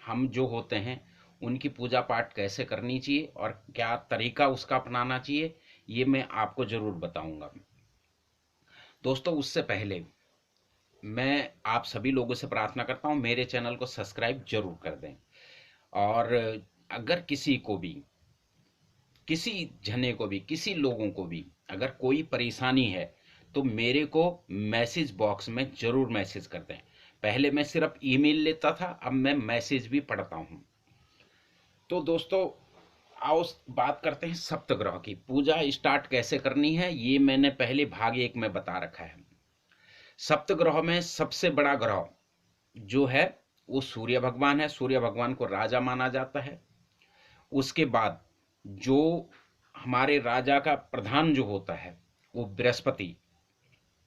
हम जो होते हैं उनकी पूजा पाठ कैसे करनी चाहिए और क्या तरीका उसका अपनाना चाहिए, ये मैं आपको ज़रूर बताऊंगा। दोस्तों, उससे पहले मैं आप सभी लोगों से प्रार्थना करता हूँ, मेरे चैनल को सब्सक्राइब जरूर कर दें। और अगर किसी को भी, किसी जने को भी, किसी लोगों को भी अगर कोई परेशानी है तो मेरे को मैसेज बॉक्स में जरूर मैसेज कर दें। पहले मैं सिर्फ ईमेल लेता था, अब मैं मैसेज भी पढ़ता हूँ। तो दोस्तों, आओ बात करते हैं सप्तग्रह की। पूजा स्टार्ट कैसे करनी है ये मैंने पहले भाग एक में बता रखा है। सप्तग्रह में सबसे बड़ा ग्रह जो है वो सूर्य भगवान है। सूर्य भगवान को राजा माना जाता है। उसके बाद जो हमारे राजा का प्रधान जो होता है वो बृहस्पति,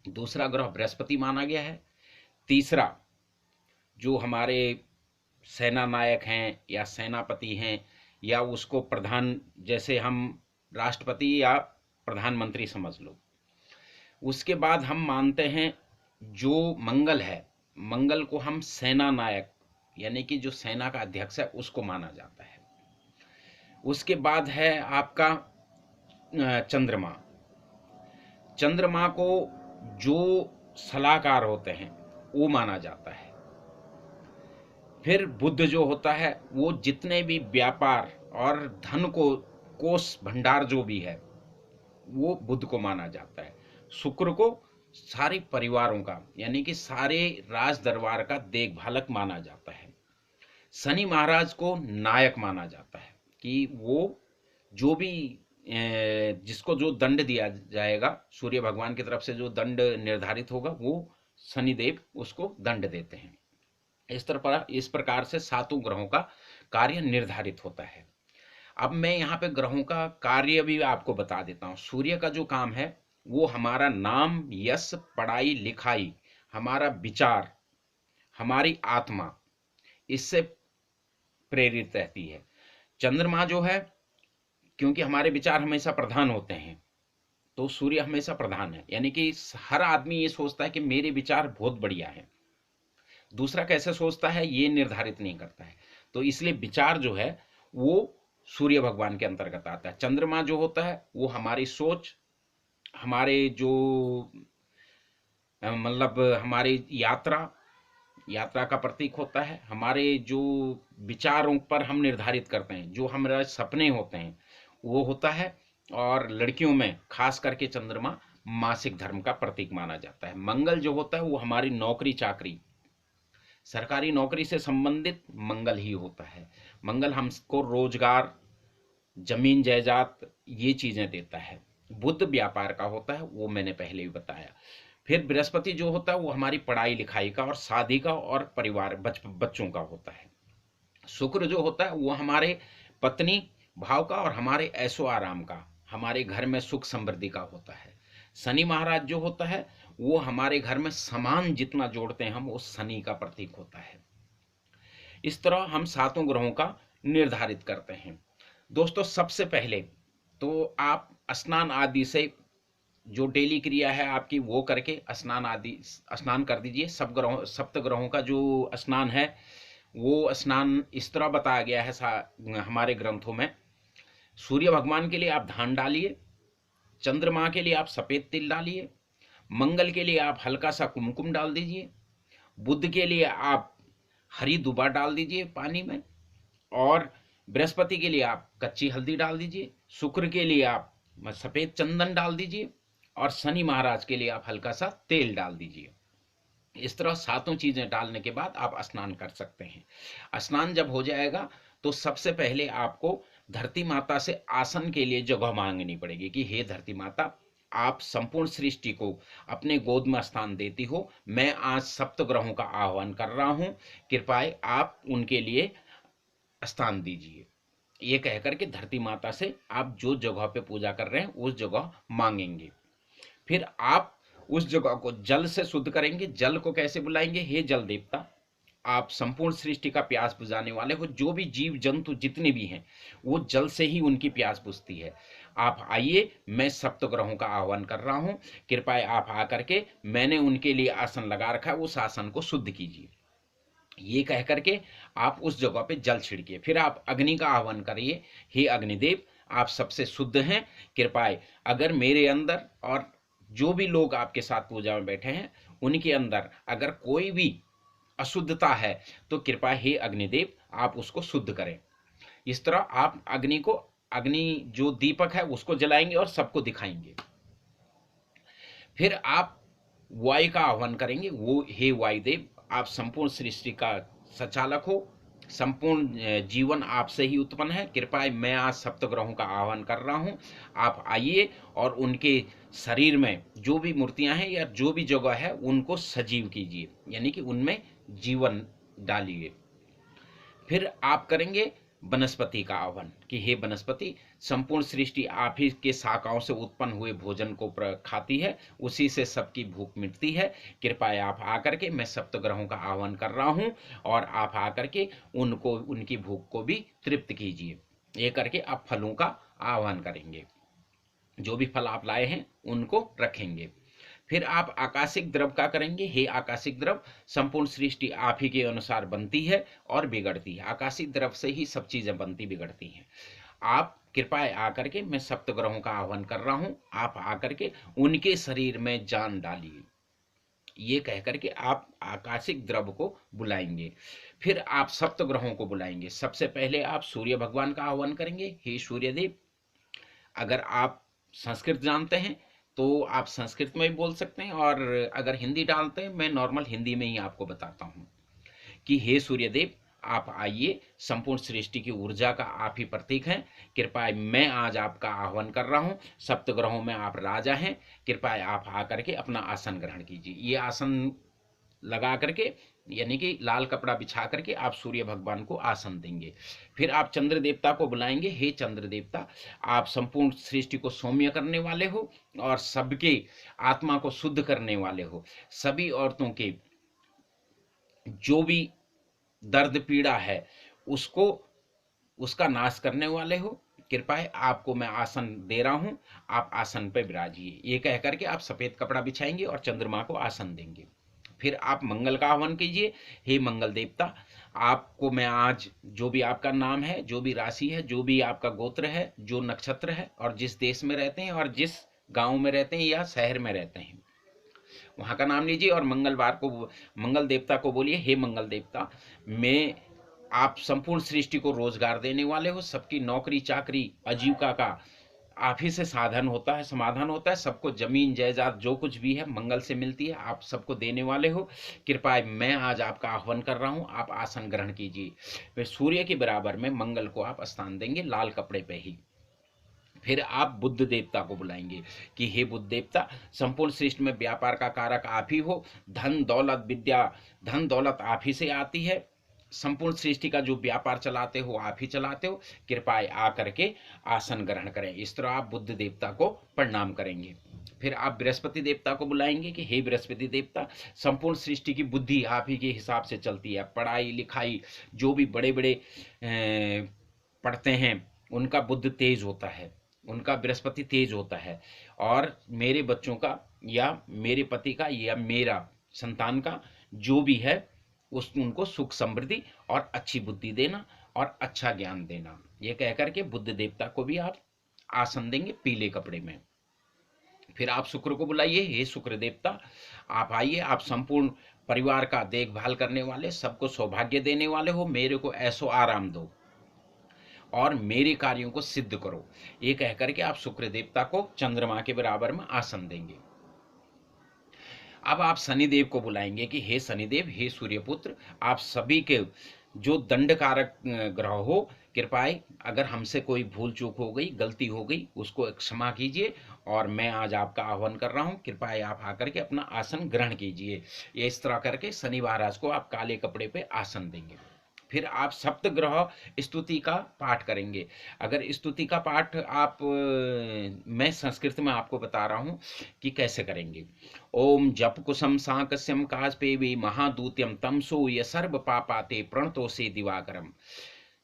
दूसरा ग्रह बृहस्पति माना गया है। तीसरा जो हमारे सेना नायक हैं या सेनापति हैं या उसको प्रधान, जैसे हम राष्ट्रपति या प्रधानमंत्री समझ लो। उसके बाद हम मानते हैं जो मंगल है, मंगल को हम सेना नायक यानी कि जो सेना का अध्यक्ष है उसको माना जाता है। उसके बाद है आपका चंद्रमा। चंद्रमा को जो सलाहकार होते हैं वो माना जाता है। फिर बुध जो होता है वो जितने भी व्यापार और धन को कोष भंडार जो भी है वो बुध को माना जाता है। शुक्र को सारे परिवारों का यानी कि सारे राज दरबार का देखभालक माना जाता है। शनि महाराज को नायक माना जाता है कि वो जो भी जिसको जो दंड दिया जाएगा, सूर्य भगवान की तरफ से जो दंड निर्धारित होगा वो शनिदेव उसको दंड देते हैं। इस प्रकार से सातों ग्रहों का कार्य निर्धारित होता है। अब मैं यहाँ पे ग्रहों का कार्य भी आपको बता देता हूँ। सूर्य का जो काम है वो हमारा नाम, यश, पढ़ाई लिखाई, हमारा विचार, हमारी आत्मा, इससे प्रेरित रहती है। चंद्रमा जो है, क्योंकि हमारे विचार हमेशा प्रधान होते हैं तो सूर्य हमेशा प्रधान है, यानी कि हर आदमी ये सोचता है कि मेरे विचार बहुत बढ़िया है, दूसरा कैसे सोचता है ये निर्धारित नहीं करता है। तो इसलिए विचार जो है वो सूर्य भगवान के अंतर्गत आता है। चंद्रमा जो होता है वो हमारी सोच, हमारे जो मतलब हमारी यात्रा, यात्रा का प्रतीक होता है। हमारे जो विचारों पर हम निर्धारित करते हैं, जो हमारे सपने होते हैं वो होता है। और लड़कियों में खास करके चंद्रमा मासिक धर्म का प्रतीक माना जाता है। मंगल जो होता है वो हमारी नौकरी चाकरी, सरकारी नौकरी से संबंधित मंगल ही होता है। मंगल हमको रोजगार, जमीन जायदाद ये चीजें देता है। बुध व्यापार का होता है, वो मैंने पहले भी बताया। फिर बृहस्पति जो होता है वो हमारी पढ़ाई लिखाई का और शादी का और परिवार बच्चों का होता है। शुक्र जो होता है वो हमारे पत्नी भाव का और हमारे ऐशो आराम का, हमारे घर में सुख समृद्धि का होता है। शनि महाराज जो होता है वो हमारे घर में सामान जितना जोड़ते हैं हम, वो शनि का प्रतीक होता है। इस तरह हम सातों ग्रहों का निर्धारित करते हैं। दोस्तों, सबसे पहले तो आप स्नान आदि से जो डेली क्रिया है आपकी वो करके स्नान कर दीजिए। सब ग्रहों, सप्त ग्रहों का जो स्नान है वो स्नान इस तरह बताया गया है हमारे ग्रंथों में। सूर्य भगवान के लिए आप धान डालिए, चंद्रमा के लिए आप सफेद तिल डालिए, मंगल के लिए आप हल्का सा कुमकुम डाल दीजिए, बुध के लिए आप हरी दुबा डाल दीजिए पानी में, और बृहस्पति के लिए आप कच्ची हल्दी डाल दीजिए, शुक्र के लिए आप सफेद चंदन डाल दीजिए, और शनि महाराज के लिए आप हल्का सा तेल डाल दीजिए। इस तरह सातों चीजें डालने के बाद आप स्नान कर सकते हैं। स्नान जब हो जाएगा तो सबसे पहले आपको धरती माता से आसन के लिए जगह मांगनी पड़ेगी कि हे धरती माता, आप संपूर्ण सृष्टि को अपने गोद में स्थान देती हो, मैं आज सप्त ग्रहों का आह्वान कर रहा हूं, कृपया आप उनके लिए स्थान दीजिए। ये कह करके धरती माता से आप जो जगह पे पूजा कर रहे हैं उस जगह मांगेंगे। फिर आप उस जगह को जल से शुद्ध करेंगे। जल को कैसे बुलाएंगे? हे जल देवता, आप संपूर्ण सृष्टि का प्यास बुझाने वाले हो। जो भी जीव जंतु जितने भी हैं वो जल से ही उनकी प्यास बुझती है। आप आइए, मैं सप्त ग्रहों का आह्वान कर रहा हूं, कृपया आप आकर के, मैंने उनके लिए आसन लगा रखा है, उस आसन को शुद्ध कीजिए। ये कह करके आप उस जगह पे जल छिड़किए। फिर आप अग्नि का आह्वान करिए, हे अग्निदेव आप सबसे शुद्ध हैं, कृपाए अगर मेरे अंदर और जो भी लोग आपके साथ पूजा में बैठे हैं उनके अंदर अगर कोई भी अशुद्धता है तो कृपा हे अग्निदेव आप उसको शुद्ध करें। इस तरह आप अग्नि को, अग्नि जो दीपक है उसको जलाएंगे और सबको दिखाएंगे। फिर आप वायु का आह्वान करेंगे, वो हे वायुदेव आप संपूर्ण सृष्टि का संचालक हो, संपूर्ण जीवन आपसे ही उत्पन्न है, कृपया मैं आज सप्तग्रहों का आह्वान कर रहा हूं, आप आइए और उनके शरीर में जो भी मूर्तियां हैं या जो भी जगह है उनको सजीव कीजिए, यानी कि उनमें जीवन डालिए। फिर आप करेंगे वनस्पति का आह्वान कि हे वनस्पति संपूर्ण सृष्टि आप ही के शाखाओं से उत्पन्न हुए भोजन को खाती है, उसी से सबकी भूख मिटती है, कृपया आप आकर के, मैं सप्तग्रहों का आह्वान कर रहा हूं और आप आकर के उनको, उनकी भूख को भी तृप्त कीजिए। ये करके आप फलों का आह्वान करेंगे, जो भी फल आप लाए हैं उनको रखेंगे। फिर आप आकाशिक द्रव का करेंगे, हे आकाशिक द्रव संपूर्ण सृष्टि आप ही के अनुसार बनती है और बिगड़ती है, आकाशिक द्रव से ही सब चीजें बनती बिगड़ती हैं, आप कृपया आकर के, मैं सप्तग्रहों का आह्वान कर रहा हूं, आप आकर के उनके शरीर में जान डालिए। ये कहकर के आप आकाशिक द्रव को बुलाएंगे। फिर आप सप्तग्रहों को बुलाएंगे। सबसे पहले आप सूर्य भगवान का आह्वान करेंगे, हे सूर्यदेव अगर आप संस्कृत जानते हैं तो आप संस्कृत में भी बोल सकते हैं, और अगर हिंदी डालते हैं मैं नॉर्मल हिंदी में ही आपको बताता हूं कि हे सूर्यदेव आप आइए, संपूर्ण सृष्टि की ऊर्जा का आप ही प्रतीक हैं, कृपया मैं आज आपका आह्वान कर रहा हूं, सप्तग्रहों में आप राजा हैं, कृपया आप आकर के अपना आसन ग्रहण कीजिए। ये आसन लगा करके, यानी कि लाल कपड़ा बिछा करके आप सूर्य भगवान को आसन देंगे। फिर आप चंद्र देवता को बुलाएंगे, हे चंद्र देवता आप संपूर्ण सृष्टि को सौम्य करने वाले हो और सबके आत्मा को शुद्ध करने वाले हो, सभी औरतों के जो भी दर्द पीड़ा है उसको, उसका नाश करने वाले हो, कृपया आपको मैं आसन दे रहा हूं, आप आसन पर विराजिए। ये कह करके आप सफेद कपड़ा बिछाएंगे और चंद्रमा को आसन देंगे। फिर आप मंगल का आह्वान कीजिए, हे मंगल देवता आपको मैं आज, जो भी आपका नाम है, जो भी राशि है, जो भी आपका गोत्र है, जो नक्षत्र है और जिस देश में रहते हैं और जिस गांव में रहते हैं या शहर में रहते हैं वहां का नाम लीजिए और मंगलवार को मंगल देवता को बोलिए, हे मंगल देवता मैं, आप संपूर्ण सृष्टि को रोजगार देने वाले हो, सबकी नौकरी चाकरी आजीविका का आप ही से साधन होता है, समाधान होता है, सबको जमीन जायदाद जो कुछ भी है मंगल से मिलती है, आप सबको देने वाले हो, कृपया मैं आज आपका आह्वान कर रहा हूं, आप आसन ग्रहण कीजिए। फिर सूर्य के बराबर में मंगल को आप स्थान देंगे लाल कपड़े पे ही। फिर आप बुद्ध देवता को बुलाएंगे कि हे बुद्ध देवता संपूर्ण सृष्टि में व्यापार का कारक आप ही हो, धन दौलत विद्या, धन दौलत आप ही से आती है, संपूर्ण सृष्टि का जो व्यापार चलाते हो आप ही चलाते हो, कृपया आकर के आसन ग्रहण करें। इस तरह आप बुद्ध देवता को प्रणाम करेंगे। फिर आप बृहस्पति देवता को बुलाएंगे कि हे बृहस्पति देवता संपूर्ण सृष्टि की बुद्धि आप ही के हिसाब से चलती है, पढ़ाई लिखाई जो भी बड़े बड़े पढ़ते हैं उनका बुद्ध तेज होता है, उनका बृहस्पति तेज होता है, और मेरे बच्चों का या मेरे पति का या मेरा संतान का जो भी है उस उनको सुख समृद्धि और अच्छी बुद्धि देना और अच्छा ज्ञान देना। ये कहकर के बुद्ध देवता को भी आप आसन देंगे पीले कपड़े में। फिर आप शुक्र को बुलाइए, हे शुक्र देवता आप आइए, आप संपूर्ण परिवार का देखभाल करने वाले, सबको सौभाग्य देने वाले हो, मेरे को ऐसो आराम दो और मेरे कार्यों को सिद्ध करो। ये कहकर के आप शुक्र देवता को चंद्रमा के बराबर में आसन देंगे। अब आप शनिदेव को बुलाएंगे कि हे शनिदेव, हे सूर्यपुत्र आप सभी के जो दंडकारक ग्रह हो, कृपया अगर हमसे कोई भूल चूक हो गई, गलती हो गई, उसको क्षमा कीजिए और मैं आज आपका आह्वान कर रहा हूं, कृपया आप आकर के अपना आसन ग्रहण कीजिए। ये इस तरह करके शनि महाराज को आप काले कपड़े पे आसन देंगे। फिर आप सप्तग्रह स्तुति का पाठ करेंगे। अगर स्तुति का पाठ आप मैं संस्कृत में आपको बता रहा हूं कि कैसे करेंगे। ओम जप कुसम सांकस्यम काजपेवी महादूत्यम तमसो ये सर्व पापाते प्रणतोषे दिवाकरम।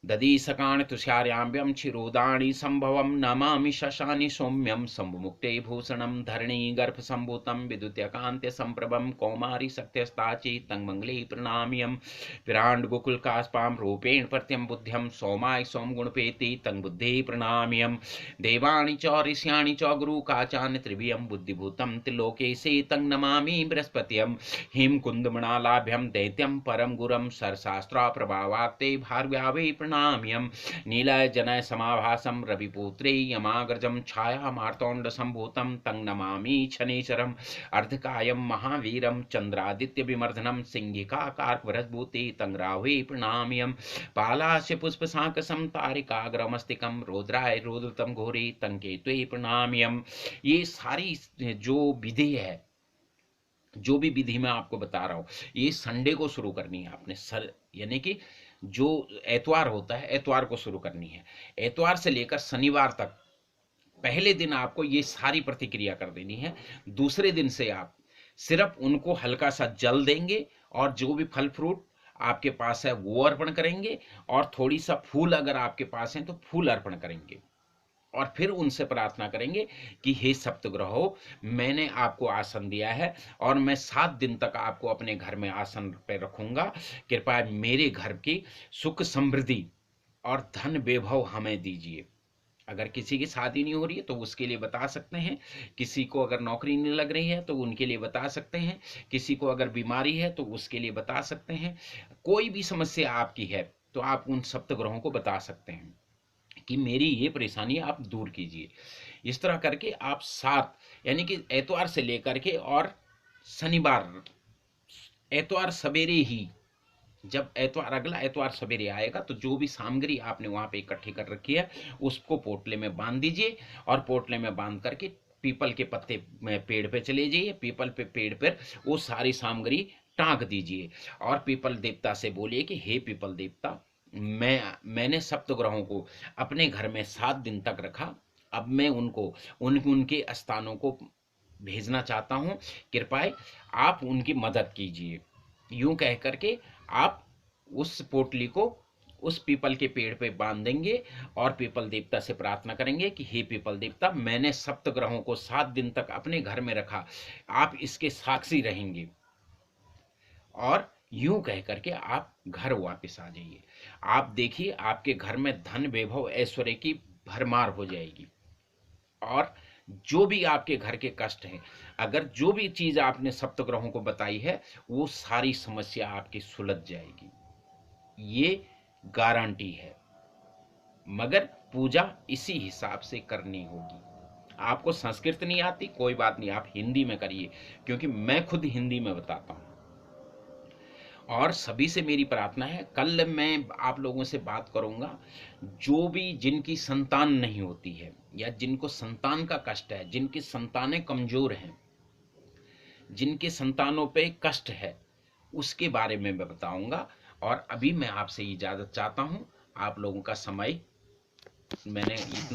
दधीसकाणि तुषार्याम्यं क्षीरोदाणि संभवं नमामि शशानि सौम्यं शम्भुमुक्ते भूषणं धरणी गर्भसम्भूतं विद्युत्यकान्त्य सम्प्रभं कौमारी सत्यस्ताचि तं मंगले प्रणाम्यं विराड गोकुलकास्पां रूपेण प्रत्यं बुद्ध्यं सौमाय सौमगुणपेति तं बुद्धे प्रणाम्यं देवानि च ऋष्याणि च गुरुकाचान्य त्रिभियं बुद्धिभूतं त्रिलोकेशे तं नमामि बृहस्पतिं हिमकुन्दमणालाभ्यं दैत्यं परम गुरं सरशास्त्रा प्रभावात्ते भार्गवे प्रणाम्यं नीलय जनय समाभासं रविपुत्रे यमाग्रजं छाया मार्तोण्ड संभूतं तं नमामि शनेश्वरम् अर्धकायं महावीरं चंद्रादित्य विमर्दनं सिंहिकाकार वरद्भूते तं राहुवे प्रणाम्यं पालास्य पुष्पशाकसं तारिकाग्रमस्तिकं रौद्राय रौद्रतं घोरे तं केतवे प्रणाम्यं। ये सारी जो विधि है, जो भी विधि मैं आपको बता रहा हूं, ये संडे को शुरू करनी है आपने, सर यानी कि जो एतवार होता है एतवार को शुरू करनी है। एतवार से लेकर शनिवार तक पहले दिन आपको ये सारी प्रतिक्रिया कर देनी है। दूसरे दिन से आप सिर्फ उनको हल्का सा जल देंगे और जो भी फल फ्रूट आपके पास है वो अर्पण करेंगे, और थोड़ी सा फूल अगर आपके पास है तो फूल अर्पण करेंगे, और फिर उनसे प्रार्थना करेंगे कि हे सप्तग्रहों, मैंने आपको आसन दिया है और मैं 7 दिन तक आपको अपने घर में आसन पे रखूंगा। कृपया मेरे घर की सुख समृद्धि और धन वैभव हमें दीजिए। अगर किसी की शादी नहीं हो रही है तो उसके लिए बता सकते हैं, किसी को अगर नौकरी नहीं लग रही है तो उनके लिए बता सकते हैं, किसी को अगर बीमारी है तो उसके लिए बता सकते हैं। कोई भी समस्या आपकी है तो आप उन सप्तग्रहों को बता सकते हैं कि मेरी ये परेशानी आप दूर कीजिए। इस तरह करके आप 7 यानी कि एतवार से लेकर के और शनिवार, एतवार सवेरे ही, जब एतवार अगला एतवार सवेरे आएगा तो जो भी सामग्री आपने वहां पे इकट्ठी कर रखी है उसको पोटले में बांध दीजिए, और पोटले में बांध करके पीपल के पत्ते में पेड़ पे चले जाइए, पीपल पे पेड़ पर वो सारी सामग्री टांग दीजिए, और पीपल देवता से बोलिए कि हे पीपल देवता, मैंने सप्तग्रहों को अपने घर में 7 दिन तक रखा, अब मैं उनको उनके स्थानों को भेजना चाहता हूँ, कृपया आप उनकी मदद कीजिए। यूं कह करके आप उस पोटली को उस पीपल के पेड़ पे बांध देंगे और पीपल देवता से प्रार्थना करेंगे कि हे पीपल देवता, मैंने सप्तग्रहों को 7 दिन तक अपने घर में रखा, आप इसके साक्षी रहेंगे, और यूं कह करके आप घर वापस आ जाइए। आप देखिए आपके घर में धन वैभव ऐश्वर्य की भरमार हो जाएगी, और जो भी आपके घर के कष्ट हैं, अगर जो भी चीज आपने सप्तग्रहों को बताई है वो सारी समस्या आपकी सुलझ जाएगी, ये गारंटी है। मगर पूजा इसी हिसाब से करनी होगी। आपको संस्कृत नहीं आती, कोई बात नहीं, आप हिंदी में करिए, क्योंकि मैं खुद हिंदी में बताता हूं। और सभी से मेरी प्रार्थना है, कल मैं आप लोगों से बात करूंगा जो भी जिनकी संतान नहीं होती है या जिनको संतान का कष्ट है, जिनकी संतानें कमजोर हैं, जिनके संतानों पे कष्ट है, उसके बारे में मैं बताऊंगा। और अभी मैं आपसे इजाजत चाहता हूं, आप लोगों का समय मैंने इतना